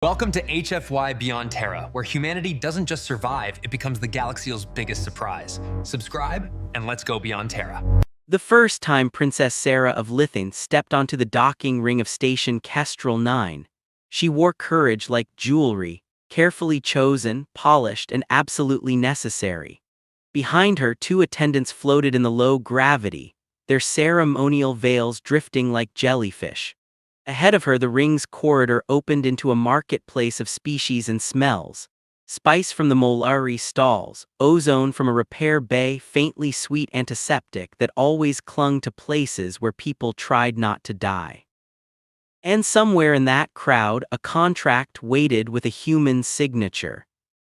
Welcome to HFY Beyond Terra, where humanity doesn't just survive, it becomes the galaxy's biggest surprise. Subscribe, and let's go beyond Terra. The first time Princess Sarah of Lithyn stepped onto the docking ring of Station Kestrel 9, she wore courage like jewelry, carefully chosen, polished, and absolutely necessary. Behind her, two attendants floated in the low gravity, their ceremonial veils drifting like jellyfish. Ahead of her, the ring's corridor opened into a marketplace of species and smells. Spice from the Molari stalls, ozone from a repair bay, faintly sweet antiseptic that always clung to places where people tried not to die. And somewhere in that crowd, a contract waited with a human signature.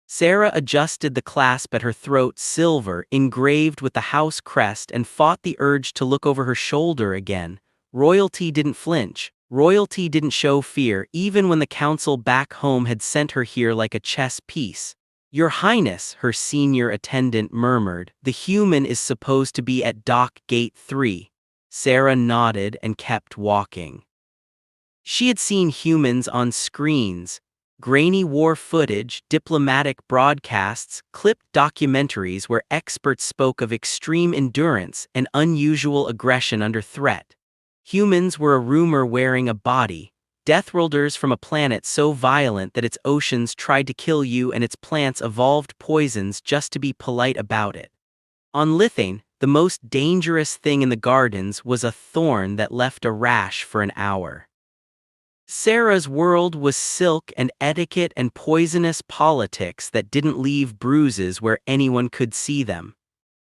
Sarah adjusted the clasp at her throat, silver, engraved with the house crest, and fought the urge to look over her shoulder again. Royalty didn't flinch. Royalty didn't show fear, even when the council back home had sent her here like a chess piece. "Your Highness," her senior attendant murmured, "the human is supposed to be at Dock Gate 3. Sarah nodded and kept walking. She had seen humans on screens, grainy war footage, diplomatic broadcasts, clipped documentaries where experts spoke of extreme endurance and unusual aggression under threat. Humans were a rumor wearing a body, Deathworlders from a planet so violent that its oceans tried to kill you and its plants evolved poisons just to be polite about it. On Lithyn, the most dangerous thing in the gardens was a thorn that left a rash for an hour. Sarah's world was silk and etiquette and poisonous politics that didn't leave bruises where anyone could see them.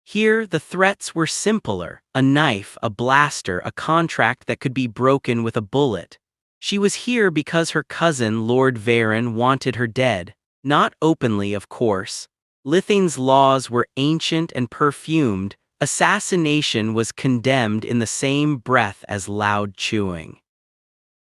Here, the threats were simpler: a knife, a blaster, a contract that could be broken with a bullet. She was here because her cousin, Lord Varen, wanted her dead. Not openly, of course. Lithyn's laws were ancient and perfumed. Assassination was condemned in the same breath as loud chewing.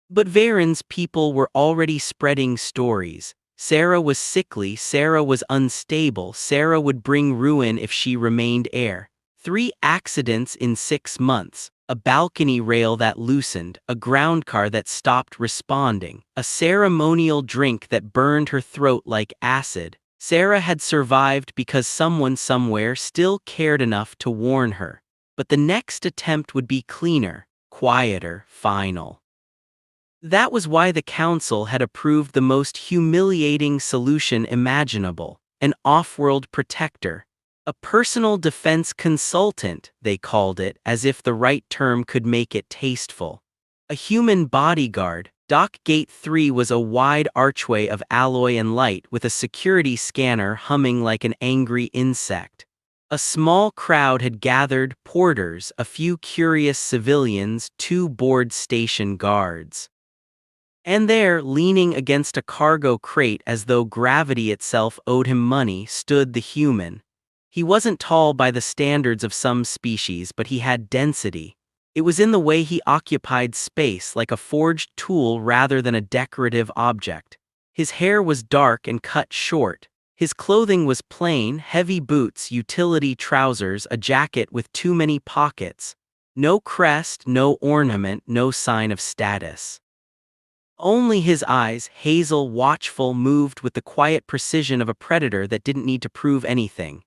But Varen's people were already spreading stories. Sarah was sickly, Sarah was unstable, Sarah would bring ruin if she remained heir. 3 accidents in 6 months, a balcony rail that loosened, a groundcar that stopped responding, a ceremonial drink that burned her throat like acid. Sarah had survived because someone somewhere still cared enough to warn her. But the next attempt would be cleaner, quieter, final. That was why the council had approved the most humiliating solution imaginable: an off-world protector. A personal defense consultant, they called it, as if the right term could make it tasteful. A human bodyguard. Dock Gate 3 was a wide archway of alloy and light with a security scanner humming like an angry insect. A small crowd had gathered: porters, a few curious civilians, 2 board station guards. And there, leaning against a cargo crate as though gravity itself owed him money, stood the human. He wasn't tall by the standards of some species, but he had density. It was in the way he occupied space, like a forged tool rather than a decorative object. His hair was dark and cut short. His clothing was plain: heavy boots, utility trousers, a jacket with too many pockets. No crest, no ornament, no sign of status. Only his eyes, hazel, watchful, moved with the quiet precision of a predator that didn't need to prove anything.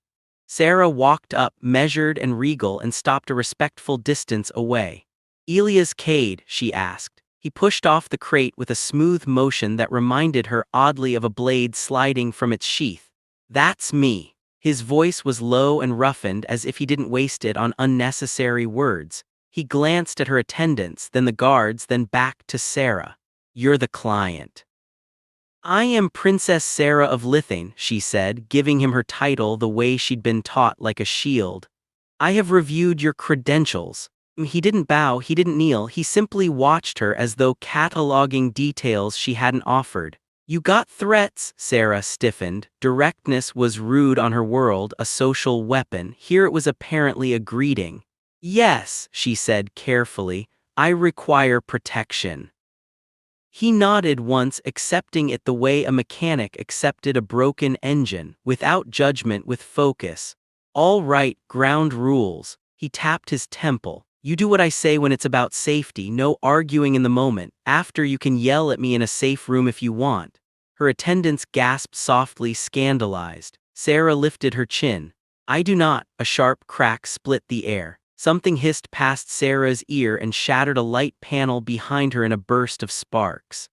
Sarah walked up, measured and regal, and stopped a respectful distance away. "Elias Cade?" she asked. He pushed off the crate with a smooth motion that reminded her oddly of a blade sliding from its sheath. "That's me." His voice was low and roughened, as if he didn't waste it on unnecessary words. He glanced at her attendants, then the guards, then back to Sarah. "You're the client." "I am Princess Sarah of Lithyn," she said, giving him her title the way she'd been taught, like a shield. "I have reviewed your credentials." He didn't bow, he didn't kneel, he simply watched her as though cataloging details she hadn't offered. "You got threats," Sarah stiffened. Directness was rude on her world, a social weapon. Here it was apparently a greeting. "Yes," she said carefully, "I require protection." He nodded once, accepting it the way a mechanic accepted a broken engine, without judgment, with focus. "All right, ground rules." He tapped his temple. "You do what I say when it's about safety, no arguing in the moment. After, you can yell at me in a safe room if you want." Her attendants gasped softly, scandalized. Sarah lifted her chin. "I do not." A sharp crack split the air. Something hissed past Sarah's ear and shattered a light panel behind her in a burst of sparks.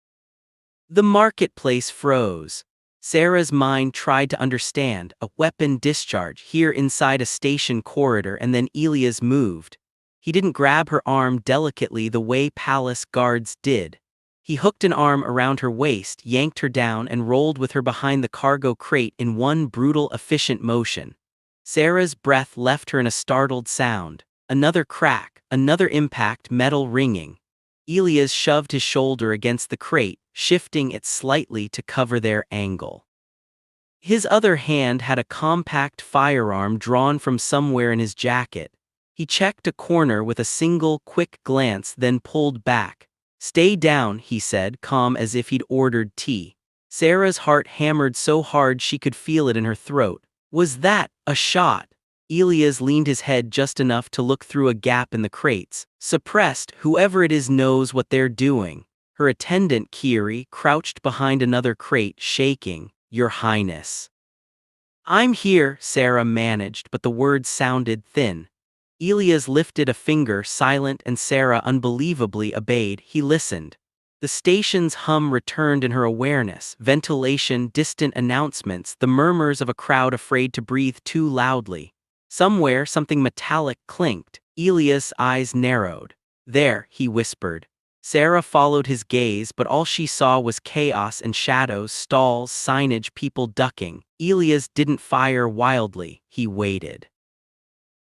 The marketplace froze. Sarah's mind tried to understand. A weapon discharge here inside a station corridor, and then Elias moved. He didn't grab her arm delicately the way palace guards did. He hooked an arm around her waist, yanked her down, and rolled with her behind the cargo crate in one brutal, efficient motion. Sarah's breath left her in a startled sound. Another crack, another impact, metal ringing. Elias shoved his shoulder against the crate, shifting it slightly to cover their angle. His other hand had a compact firearm drawn from somewhere in his jacket. He checked a corner with a single quick glance, then pulled back. "Stay down," he said, calm as if he'd ordered tea. Sarah's heart hammered so hard she could feel it in her throat. Was that a shot? Elias leaned his head just enough to look through a gap in the crates. Suppressed, whoever it is knows what they're doing. Her attendant, Kiri, crouched behind another crate, shaking. "Your Highness." "I'm here," Sarah managed, but the words sounded thin. Elias lifted a finger, silent, and Sarah unbelievably obeyed. He listened. The station's hum returned in her awareness. Ventilation, distant announcements, the murmurs of a crowd afraid to breathe too loudly. Somewhere, something metallic clinked. Elias' eyes narrowed. "There," he whispered. Sarah followed his gaze, but all she saw was chaos and shadows, stalls, signage, people ducking. Elias didn't fire wildly. He waited.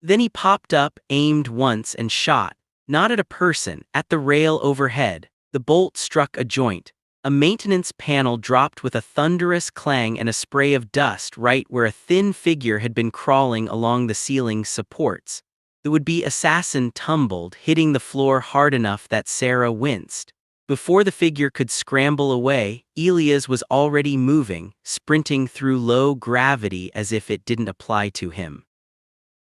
Then he popped up, aimed once, and shot. Not at a person, at the rail overhead. The bolt struck a joint. A maintenance panel dropped with a thunderous clang and a spray of dust right where a thin figure had been crawling along the ceiling's supports. The would-be assassin tumbled, hitting the floor hard enough that Sarah winced. Before the figure could scramble away, Elias was already moving, sprinting through low gravity as if it didn't apply to him.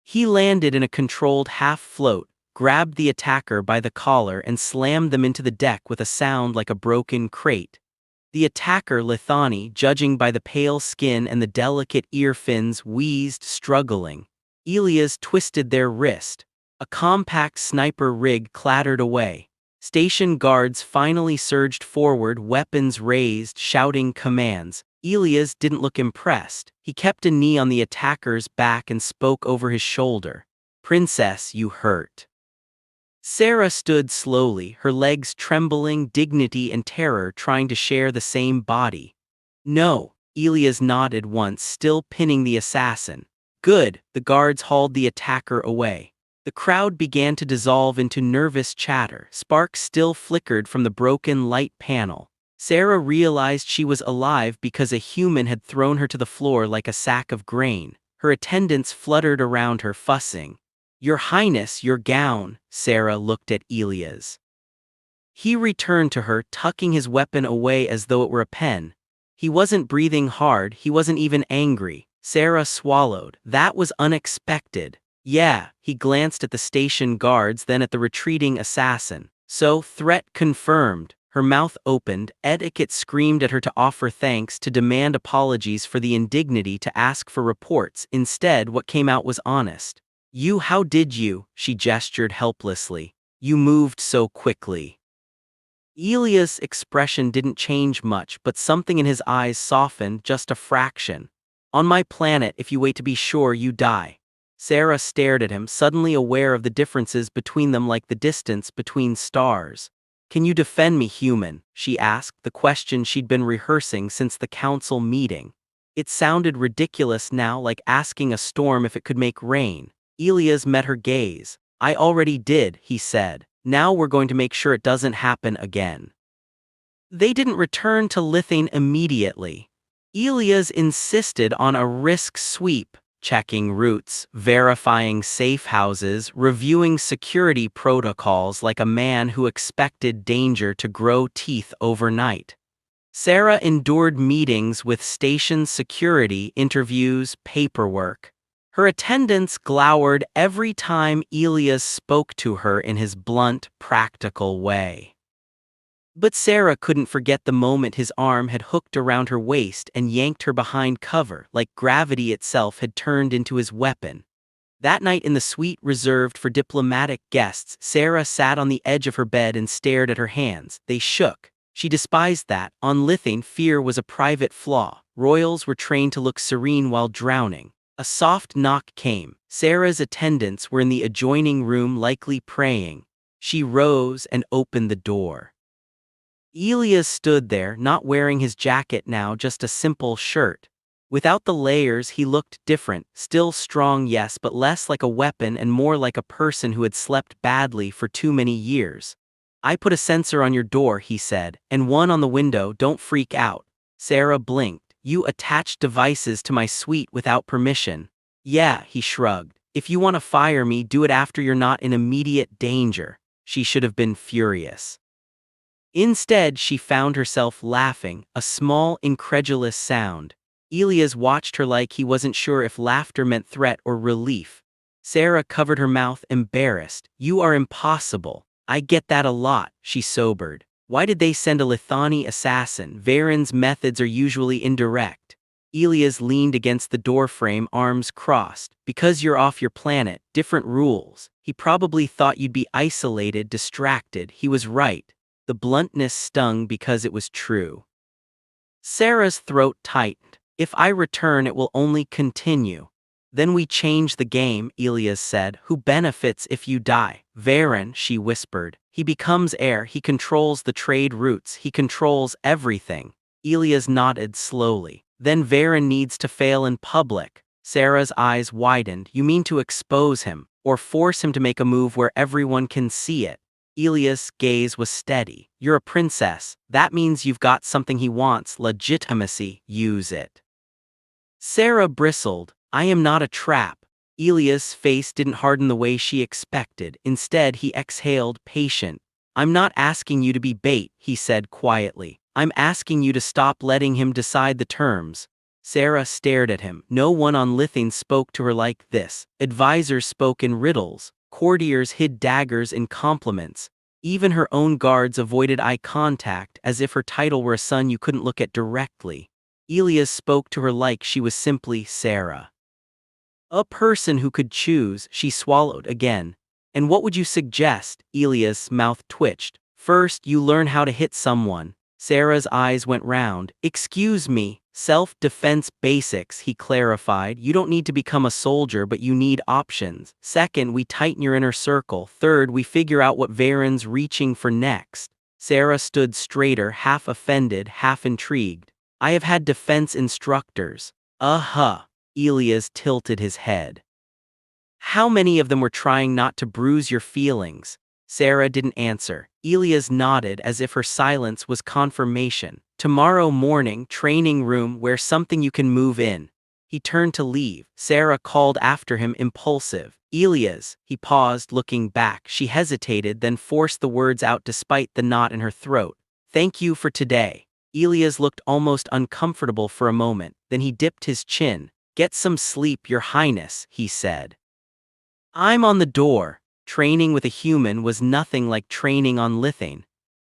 He landed in a controlled half-float, grabbed the attacker by the collar and slammed them into the deck with a sound like a broken crate. The attacker, Lithani, judging by the pale skin and the delicate ear fins, wheezed, struggling. Elias twisted their wrist. A compact sniper rig clattered away. Station guards finally surged forward, weapons raised, shouting commands. Elias didn't look impressed. He kept a knee on the attacker's back and spoke over his shoulder. "Princess, you hurt." Sarah stood slowly, her legs trembling, dignity and terror trying to share the same body. "No," Elias nodded once, still pinning the assassin. "Good." The guards hauled the attacker away. The crowd began to dissolve into nervous chatter. Sparks still flickered from the broken light panel. Sarah realized she was alive because a human had thrown her to the floor like a sack of grain. Her attendants fluttered around her, fussing. "Your Highness, your gown." Sarah looked at Elias. He returned to her, tucking his weapon away as though it were a pen. He wasn't breathing hard, he wasn't even angry. Sarah swallowed. That was unexpected. "Yeah." He glanced at the station guards, then at the retreating assassin. "So, threat confirmed." Her mouth opened. Etiquette screamed at her to offer thanks, to demand apologies for the indignity, to ask for reports. Instead, what came out was honest. How did you?" She gestured helplessly. "You moved so quickly." Elias' expression didn't change much, but something in his eyes softened just a fraction. "On my planet, if you wait to be sure, you die." Sarah stared at him, suddenly aware of the differences between them like the distance between stars. "Can you defend me, human?" she asked, the question she'd been rehearsing since the council meeting. It sounded ridiculous now, like asking a storm if it could make rain. Elias met her gaze. "I already did," he said. "Now we're going to make sure it doesn't happen again." They didn't return to Lithane immediately. Elias insisted on a risk sweep, checking routes, verifying safe houses, reviewing security protocols like a man who expected danger to grow teeth overnight. Sarah endured meetings with station security, interviews, paperwork. Her attendants glowered every time Elias spoke to her in his blunt, practical way. But Sarah couldn't forget the moment his arm had hooked around her waist and yanked her behind cover, like gravity itself had turned into his weapon. That night in the suite reserved for diplomatic guests, Sarah sat on the edge of her bed and stared at her hands. They shook. She despised that. On Lithane, fear was a private flaw. Royals were trained to look serene while drowning. A soft knock came. Sarah's attendants were in the adjoining room, likely praying. She rose and opened the door. Elias stood there, not wearing his jacket now, just a simple shirt. Without the layers, he looked different, still strong, yes, but less like a weapon and more like a person who had slept badly for too many years. "I put a sensor on your door," he said, "and one on the window. Don't freak out." Sarah blinked. "You attached devices to my suite without permission." "Yeah," he shrugged. "If you want to fire me, do it after you're not in immediate danger." She should have been furious. Instead, she found herself laughing, a small, incredulous sound. Elias watched her like he wasn't sure if laughter meant threat or relief. Sarah covered her mouth, embarrassed. "You are impossible." "I get that a lot," she sobered. "Why did they send a Lithani assassin? Varen's methods are usually indirect." Elias leaned against the doorframe, arms crossed. "Because you're off your planet, different rules." He probably thought you'd be isolated, distracted. He was right. The bluntness stung because it was true. Sarah's throat tightened. "If I return, it will only continue." "Then we change the game," Elias said. "Who benefits if you die?" "Varen," she whispered. "He becomes heir, he controls the trade routes, he controls everything." Elias nodded slowly. "Then Varen needs to fail in public." Sarah's eyes widened. "You mean to expose him, or force him to make a move where everyone can see it?" Elias' gaze was steady. "You're a princess. That means you've got something he wants, legitimacy. Use it." Sarah bristled. "I am not a trap." Elias' face didn't harden the way she expected. Instead, he exhaled, patient. "I'm not asking you to be bait," he said quietly. "I'm asking you to stop letting him decide the terms." Sarah stared at him. No one on Lithane spoke to her like this. Advisors spoke in riddles. Courtiers hid daggers in compliments. Even her own guards avoided eye contact, as if her title were a son you couldn't look at directly. Elias spoke to her like she was simply Sarah. A person who could choose. She swallowed again. "And what would you suggest?" Elias' mouth twitched. "First, you learn how to hit someone." Sarah's eyes went round. "Excuse me, self-defense basics," he clarified. "You don't need to become a soldier, but you need options. Second, we tighten your inner circle. Third, we figure out what Varen's reaching for next." Sarah stood straighter, half offended, half intrigued. "I have had defense instructors." "Uh-huh." Elias tilted his head. "How many of them were trying not to bruise your feelings?" Sarah didn't answer. Elias nodded as if her silence was confirmation. "Tomorrow morning, training room where something you can move in." He turned to leave. Sarah called after him, impulsive. "Elias." He paused, looking back. She hesitated, then forced the words out despite the knot in her throat. "Thank you for today." Elias looked almost uncomfortable for a moment, then he dipped his chin. "Get some sleep, Your Highness," he said. "I'm on the door." Training with a human was nothing like training on Lithane.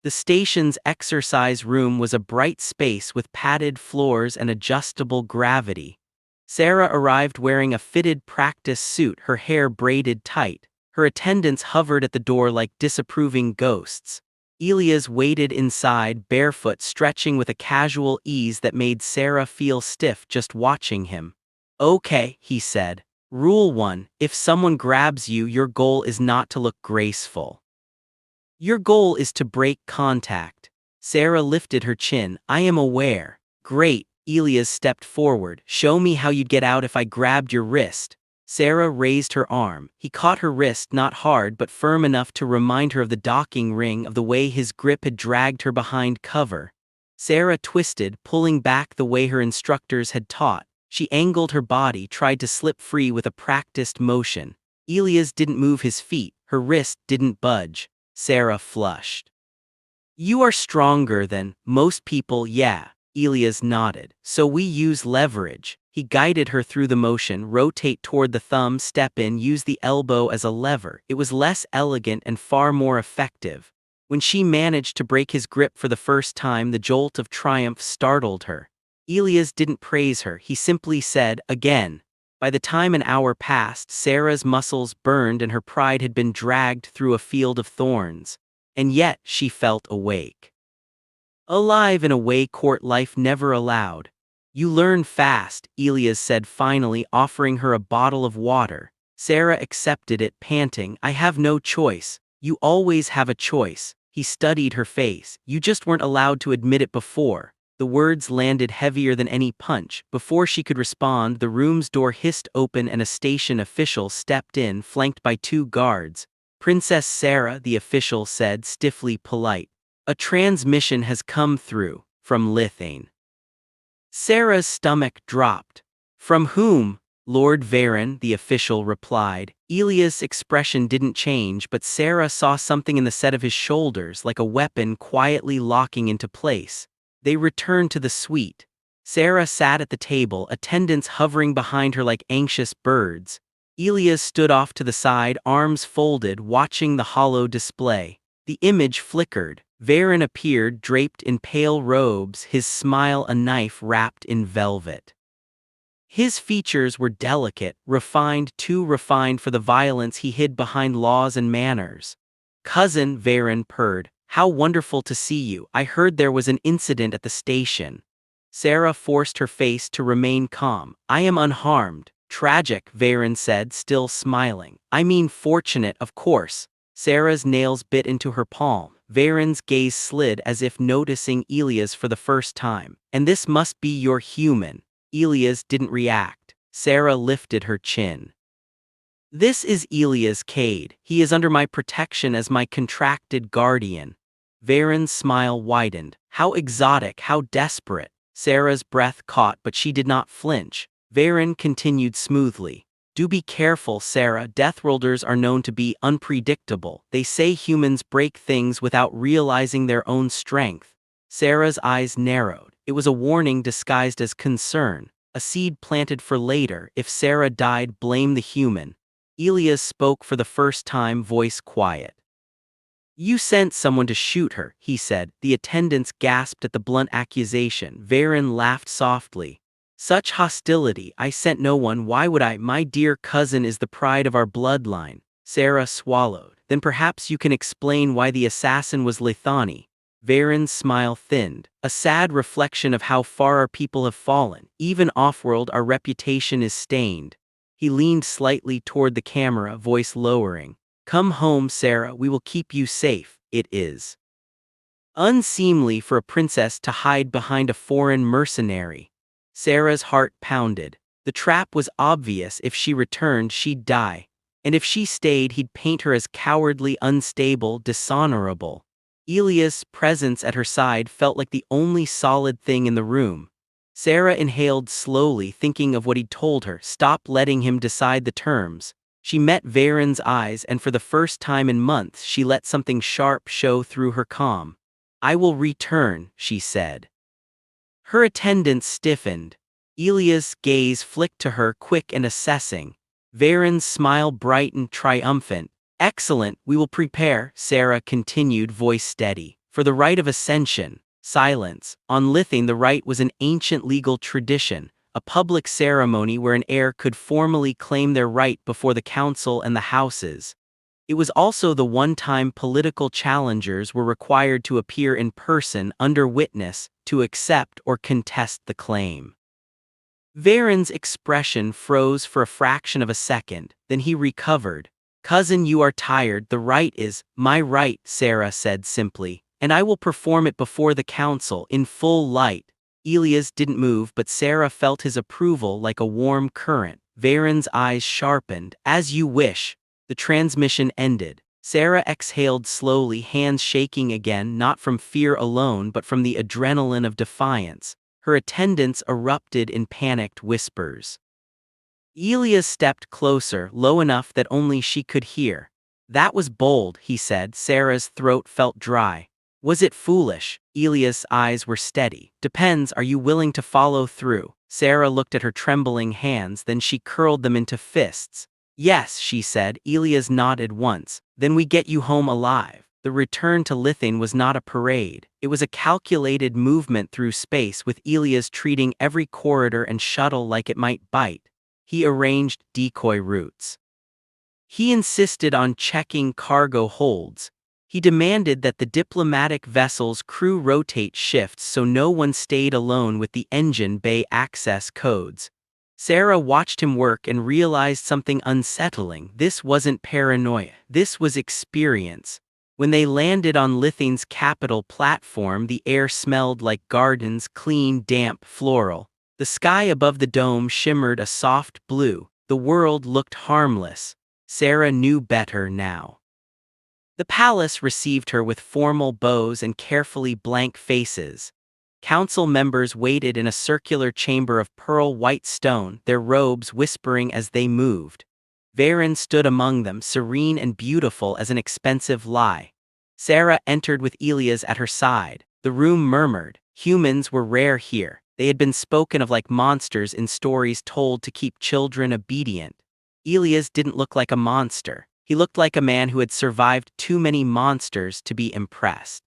The station's exercise room was a bright space with padded floors and adjustable gravity. Sarah arrived wearing a fitted practice suit, her hair braided tight. Her attendants hovered at the door like disapproving ghosts. Elias waited inside, barefoot, stretching with a casual ease that made Sarah feel stiff just watching him. "Okay," he said. "Rule 1, if someone grabs you, your goal is not to look graceful. Your goal is to break contact." Sarah lifted her chin. "I am aware." "Great." Elias stepped forward. "Show me how you'd get out if I grabbed your wrist." Sarah raised her arm. He caught her wrist, not hard but firm enough to remind her of the docking ring, of the way his grip had dragged her behind cover. Sarah twisted, pulling back the way her instructors had taught. She angled her body, tried to slip free with a practiced motion. Elias didn't move his feet, her wrist didn't budge. Sarah flushed. "You are stronger than most people." "Yeah." Elias nodded. "So we use leverage." He guided her through the motion. "Rotate toward the thumb, step in, use the elbow as a lever." It was less elegant and far more effective. When she managed to break his grip for the first time, the jolt of triumph startled her. Elias didn't praise her, he simply said, again. By the time an hour passed, Sarah's muscles burned and her pride had been dragged through a field of thorns. And yet she felt awake. Alive in a way court life never allowed. You learn fast, Elias said finally, offering her a bottle of water. Sarah accepted it, panting, I have no choice. You always have a choice. He studied her face. You just weren't allowed to admit it before. The words landed heavier than any punch. Before she could respond, the room's door hissed open and a station official stepped in, flanked by 2 guards. Princess Sarah, the official said, stiffly polite. A transmission has come through, from Lithane. Sarah's stomach dropped. From whom? Lord Varen, the official replied. Elias' expression didn't change, but Sarah saw something in the set of his shoulders, like a weapon quietly locking into place. They returned to the suite. Sarah sat at the table, attendants hovering behind her like anxious birds. Elias stood off to the side, arms folded, watching the hollow display. The image flickered. Varen appeared, draped in pale robes, his smile a knife wrapped in velvet. His features were delicate, refined, too refined for the violence he hid behind laws and manners. Cousin, Varen purred, how wonderful to see you. I heard there was an incident at the station. Sarah forced her face to remain calm. I am unharmed. Tragic, Varen said, still smiling. I mean fortunate, of course. Sarah's nails bit into her palm. Varen's gaze slid as if noticing Elias for the first time. And this must be your human. Elias didn't react. Sarah lifted her chin. This is Elias Cade. He is under my protection as my contracted guardian. Varen's smile widened. How exotic, how desperate. Sarah's breath caught, but she did not flinch. Varen continued smoothly. Do be careful, Sarah. Deathworlders are known to be unpredictable. They say humans break things without realizing their own strength. Sarah's eyes narrowed. It was a warning disguised as concern, a seed planted for later. If Sarah died, blame the human. Elias spoke for the first time, voice quiet. You sent someone to shoot her, he said. The attendants gasped at the blunt accusation. Varen laughed softly. Such hostility. I sent no one. Why would I? My dear cousin is the pride of our bloodline. Sarah swallowed. Then perhaps you can explain why the assassin was Lithani. Varen's smile thinned, a sad reflection of how far our people have fallen. Even off-world, our reputation is stained. He leaned slightly toward the camera, voice lowering. Come home, Sarah, we will keep you safe. It is unseemly for a princess to hide behind a foreign mercenary. Sarah's heart pounded. The trap was obvious. If she returned, she'd die. And if she stayed, he'd paint her as cowardly, unstable, dishonorable. Elias' presence at her side felt like the only solid thing in the room. Sarah inhaled slowly, thinking of what he'd told her. Stop letting him decide the terms. She met Varen's eyes, and for the first time in months she let something sharp show through her calm. I will return, she said. Her attendants stiffened. Elias' gaze flicked to her, quick and assessing. Varen's smile brightened, triumphant. Excellent, we will prepare, Sarah continued, voice steady. For the rite of ascension. Silence. On Lithane, the rite was an ancient legal tradition, a public ceremony where an heir could formally claim their right before the council and the houses. It was also the one time political challengers were required to appear in person under witness to accept or contest the claim. Varen's expression froze for a fraction of a second, then he recovered. Cousin, you are tired. The rite is my right, Sarah said simply, and I will perform it before the council in full light. Elias didn't move, but Sarah felt his approval like a warm current. Varen's eyes sharpened. As you wish. The transmission ended. Sarah exhaled slowly, hands shaking again, not from fear alone but from the adrenaline of defiance. Her attendants erupted in panicked whispers. Elias stepped closer, low enough that only she could hear. That was bold, he said. Sarah's throat felt dry. Was it foolish? Elias' eyes were steady. Depends, are you willing to follow through? Sarah looked at her trembling hands, then she curled them into fists. Yes, she said. Elias nodded once. Then we get you home alive. The return to Lithane was not a parade. It was a calculated movement through space, with Elias treating every corridor and shuttle like it might bite. He arranged decoy routes. He insisted on checking cargo holds. He demanded that the diplomatic vessel's crew rotate shifts so no one stayed alone with the engine bay access codes. Sarah watched him work and realized something unsettling. This wasn't paranoia. This was experience. When they landed on Lithane's capital platform, the air smelled like gardens, clean, damp, floral. The sky above the dome shimmered a soft blue. The world looked harmless. Sarah knew better now. The palace received her with formal bows and carefully blank faces. Council members waited in a circular chamber of pearl white stone, their robes whispering as they moved. Varen stood among them, serene and beautiful as an expensive lie. Sarah entered with Elias at her side. The room murmured. Humans were rare here. They had been spoken of like monsters in stories told to keep children obedient. Elias didn't look like a monster. He looked like a man who had survived too many monsters to be impressed.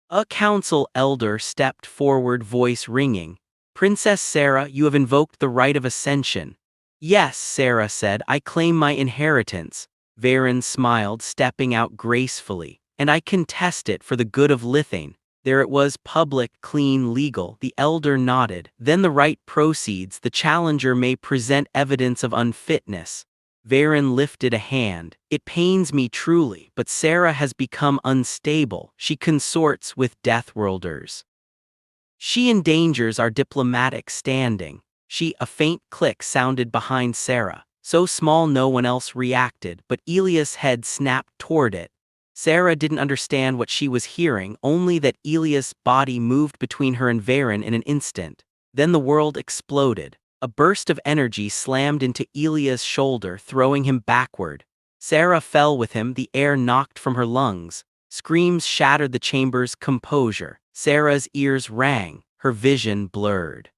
A council elder stepped forward, voice ringing. "Princess Sarah, you have invoked the right of ascension." "Yes," Sarah said, "I claim my inheritance." Varen smiled, stepping out gracefully. "And I contest it for the good of Lithane." There it was, public, clean, legal. The elder nodded. "Then the right proceeds. The challenger may present evidence of unfitness." Varen lifted a hand. "It pains me truly, but Sarah has become unstable. She consorts with Deathworlders. She endangers our diplomatic standing." A faint click sounded behind Sarah. So small no one else reacted, but Elias' head snapped toward it. Sarah didn't understand what she was hearing, only that Elias' body moved between her and Varen in an instant. Then the world exploded. A burst of energy slammed into Elias' shoulder, throwing him backward. Sarah fell with him, the air knocked from her lungs. Screams shattered the chamber's composure. Sarah's ears rang, her vision blurred.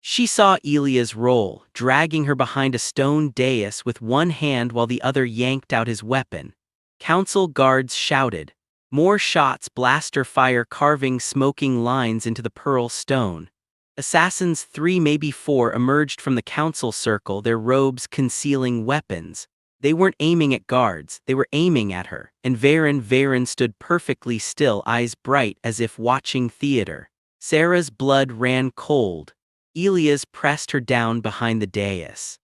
She saw Elias roll, dragging her behind a stone dais with one hand while the other yanked out his weapon. Council guards shouted. More shots, blaster fire carving smoking lines into the pearl stone. Assassins, 3 maybe 4, emerged from the council circle, their robes concealing weapons. They weren't aiming at guards, they were aiming at her, and Varen stood perfectly still, eyes bright as if watching theater. Sarah's blood ran cold. Elias pressed her down behind the dais.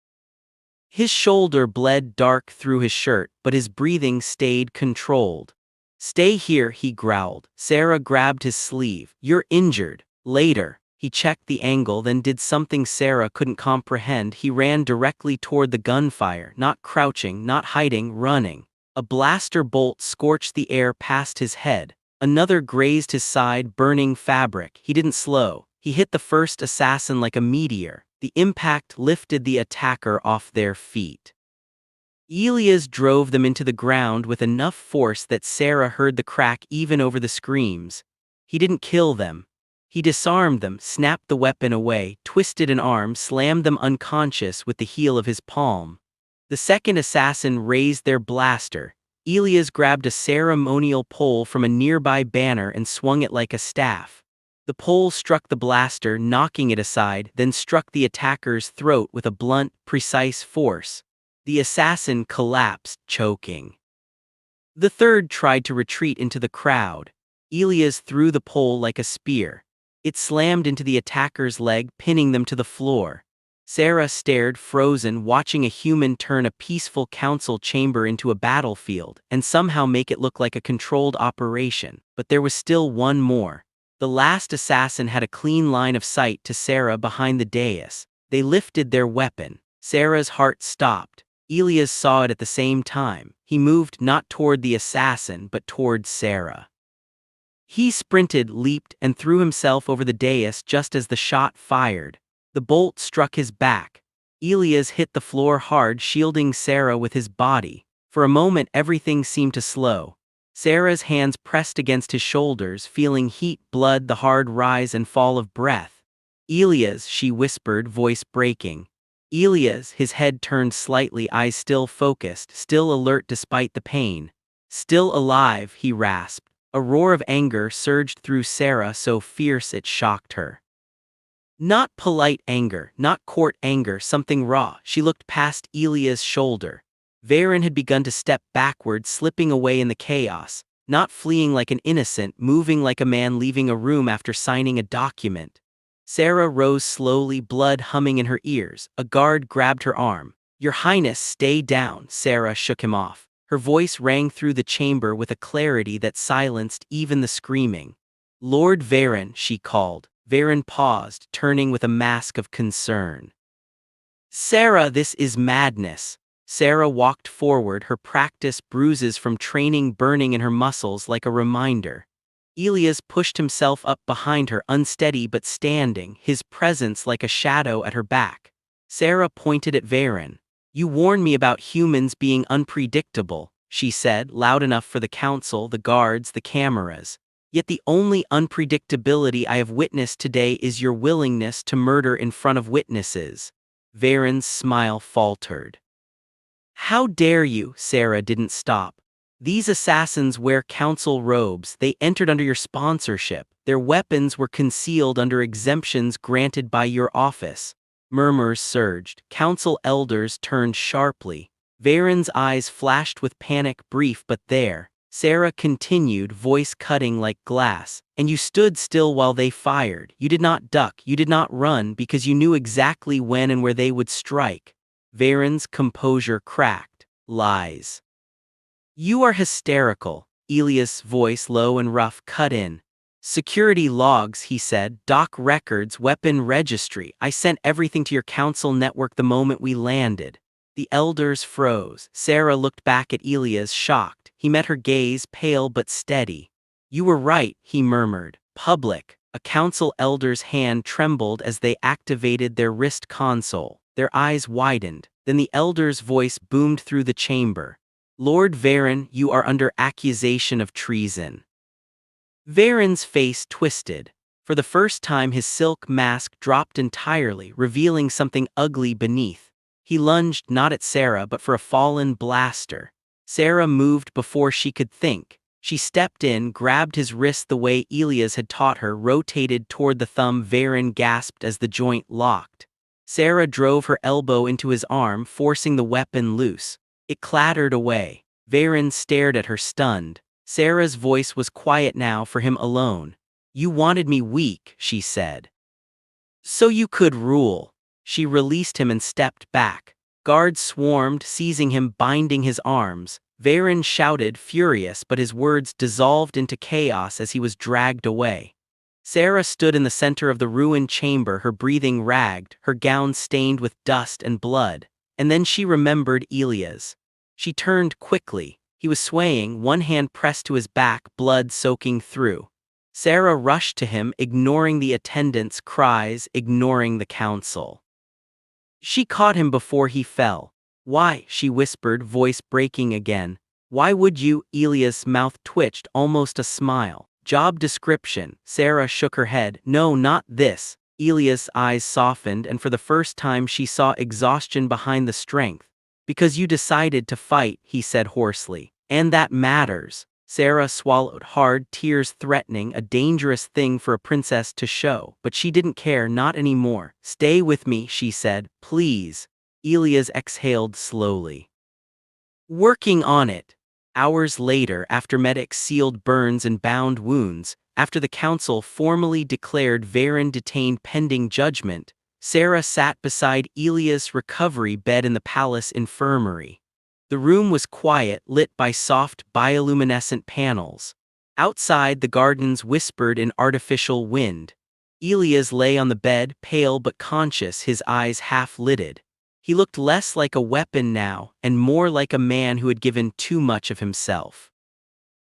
His shoulder bled dark through his shirt, but his breathing stayed controlled. "Stay here," he growled. Sarah grabbed his sleeve. "You're injured." Later. He checked the angle, then did something Sarah couldn't comprehend. He ran directly toward the gunfire, not crouching, not hiding, running. A blaster bolt scorched the air past his head. Another grazed his side, burning fabric. He didn't slow. He hit the first assassin like a meteor. The impact lifted the attacker off their feet. Elias drove them into the ground with enough force that Sarah heard the crack even over the screams. He didn't kill them. He disarmed them, snapped the weapon away, twisted an arm, slammed them unconscious with the heel of his palm. The second assassin raised their blaster. Elias grabbed a ceremonial pole from a nearby banner and swung it like a staff. The pole struck the blaster, knocking it aside, then struck the attacker's throat with a blunt, precise force. The assassin collapsed, choking. The third tried to retreat into the crowd. Elias threw the pole like a spear. It slammed into the attacker's leg, pinning them to the floor. Sarah stared, frozen, watching a human turn a peaceful council chamber into a battlefield, and somehow make it look like a controlled operation. But there was still one more. The last assassin had a clean line of sight to Sarah behind the dais. They lifted their weapon. Sarah's heart stopped. Elias saw it at the same time. He moved not toward the assassin, but toward Sarah. He sprinted, leaped, and threw himself over the dais just as the shot fired. The bolt struck his back. Elias hit the floor hard, shielding Sarah with his body. For a moment everything seemed to slow. Sarah's hands pressed against his shoulders, feeling heat, blood, the hard rise and fall of breath. "Elias," she whispered, voice breaking. Elias, his head turned slightly, eyes still focused, still alert despite the pain. Still alive, he rasped. A roar of anger surged through Sarah so fierce it shocked her. Not polite anger, not court anger, something raw. She looked past Elia's shoulder. Varen had begun to step backward, slipping away in the chaos, not fleeing like an innocent, moving like a man leaving a room after signing a document. Sarah rose slowly, blood humming in her ears. A guard grabbed her arm. "Your Highness, stay down." Sarah shook him off. Her voice rang through the chamber with a clarity that silenced even the screaming. "Lord Varen," she called. Varen paused, turning with a mask of concern. "Sarah, this is madness." Sarah walked forward, her practiced bruises from training burning in her muscles like a reminder. Elias pushed himself up behind her, unsteady but standing, his presence like a shadow at her back. Sarah pointed at Varen. "You warned me about humans being unpredictable," she said, loud enough for the council, the guards, the cameras. "Yet the only unpredictability I have witnessed today is your willingness to murder in front of witnesses." Varen's smile faltered. "How dare you?" Sarah didn't stop. "These assassins wear council robes, they entered under your sponsorship, their weapons were concealed under exemptions granted by your office." Murmurs surged, council elders turned sharply. Varen's eyes flashed with panic, brief but there. Sarah continued, voice cutting like glass. "And you stood still while they fired. You did not duck, you did not run, because you knew exactly when and where they would strike." Varen's composure cracked. "Lies. You are hysterical." Elias' voice, low and rough, cut in. "Security logs," he said, "doc records, weapon registry. I sent everything to your council network the moment we landed." The elders froze. Sarah looked back at Elias, shocked. He met her gaze, pale but steady. "You were right," he murmured. "Public." A council elder's hand trembled as they activated their wrist console. Their eyes widened. Then the elder's voice boomed through the chamber. "Lord Varen, you are under accusation of treason." Varen's face twisted. For the first time his silk mask dropped entirely, revealing something ugly beneath. He lunged not at Sarah but for a fallen blaster. Sarah moved before she could think. She stepped in, grabbed his wrist the way Elias had taught her, rotated toward the thumb. Varen gasped as the joint locked. Sarah drove her elbow into his arm, forcing the weapon loose. It clattered away. Varen stared at her, stunned. Sarah's voice was quiet now, for him alone. "You wanted me weak," she said. "So you could rule." She released him and stepped back. Guards swarmed, seizing him, binding his arms. Varen shouted, furious, but his words dissolved into chaos as he was dragged away. Sarah stood in the center of the ruined chamber, her breathing ragged, her gown stained with dust and blood. And then she remembered Elias. She turned quickly. He was swaying, one hand pressed to his back, blood soaking through. Sarah rushed to him, ignoring the attendants' cries, ignoring the council. She caught him before he fell. "Why?" she whispered, voice breaking again. "Why would you?" Elias' mouth twitched, almost a smile. "Job description." Sarah shook her head. "No, not this." Elias' eyes softened, and for the first time she saw exhaustion behind the strength. "Because you decided to fight," he said hoarsely. "And that matters." Sarah swallowed hard, tears threatening, a dangerous thing for a princess to show, but she didn't care, not anymore. "Stay with me," she said, "please." Elias exhaled slowly. "Working on it." Hours later, after medics sealed burns and bound wounds, after the council formally declared Varen detained pending judgment, Sarah sat beside Elias' recovery bed in the palace infirmary. The room was quiet, lit by soft bioluminescent panels. Outside, the gardens whispered in artificial wind. Elias lay on the bed, pale but conscious, his eyes half-lidded. He looked less like a weapon now, and more like a man who had given too much of himself.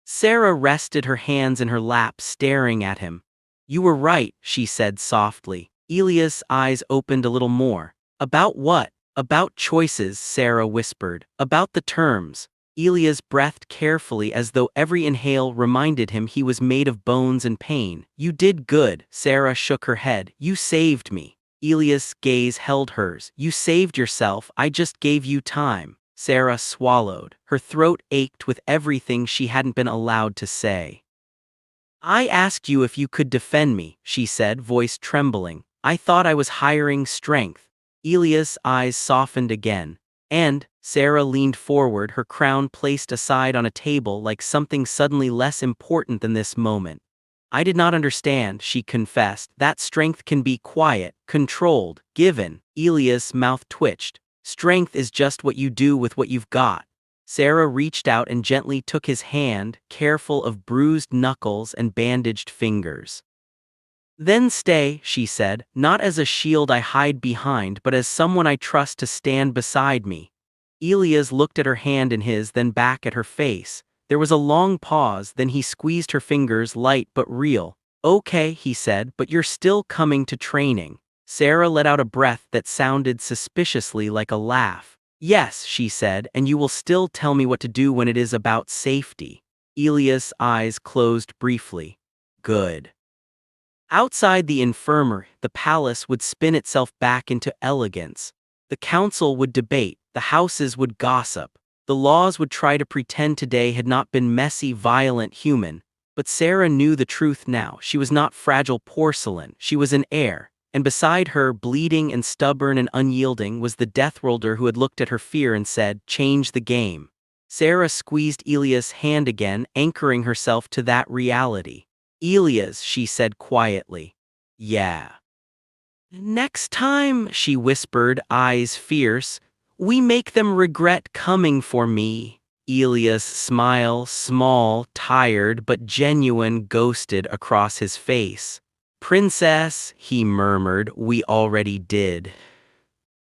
Sarah rested her hands in her lap, staring at him. "You were right," she said softly. Elias' eyes opened a little more. "About what?" "About choices," Sarah whispered. "About the terms." Elias breathed carefully, as though every inhale reminded him he was made of bones and pain. "You did good." Sarah shook her head. "You saved me." Elias' gaze held hers. "You saved yourself, I just gave you time." Sarah swallowed. Her throat ached with everything she hadn't been allowed to say. I asked you if you could defend me, she said, voice trembling. I thought I was hiring strength. Elia's eyes softened again. And, Sarah leaned forward, her crown placed aside on a table like something suddenly less important than this moment. I did not understand, she confessed. That strength can be quiet, controlled, given. Elia's mouth twitched. Strength is just what you do with what you've got. Sarah reached out and gently took his hand, careful of bruised knuckles and bandaged fingers. Then stay, she said, not as a shield I hide behind, but as someone I trust to stand beside me. Elias looked at her hand in his, then back at her face. There was a long pause, then he squeezed her fingers, light but real. Okay, he said, but you're still coming to training. Sarah let out a breath that sounded suspiciously like a laugh. Yes, she said, and you will still tell me what to do when it is about safety. Elias' eyes closed briefly. Good. Outside the infirmary, the palace would spin itself back into elegance. The council would debate, the houses would gossip, the laws would try to pretend today had not been messy, violent, human. But Sarah knew the truth now. She was not fragile porcelain, she was an heir. And beside her, bleeding and stubborn and unyielding, was the Deathworlder who had looked at her fear and said, change the game. Sarah squeezed Elias' hand again, anchoring herself to that reality. Elias, she said quietly. Yeah. Next time, she whispered, eyes fierce, we make them regret coming for me. Elias' smile, small, tired, but genuine, ghosted across his face. Princess, he murmured, we already did.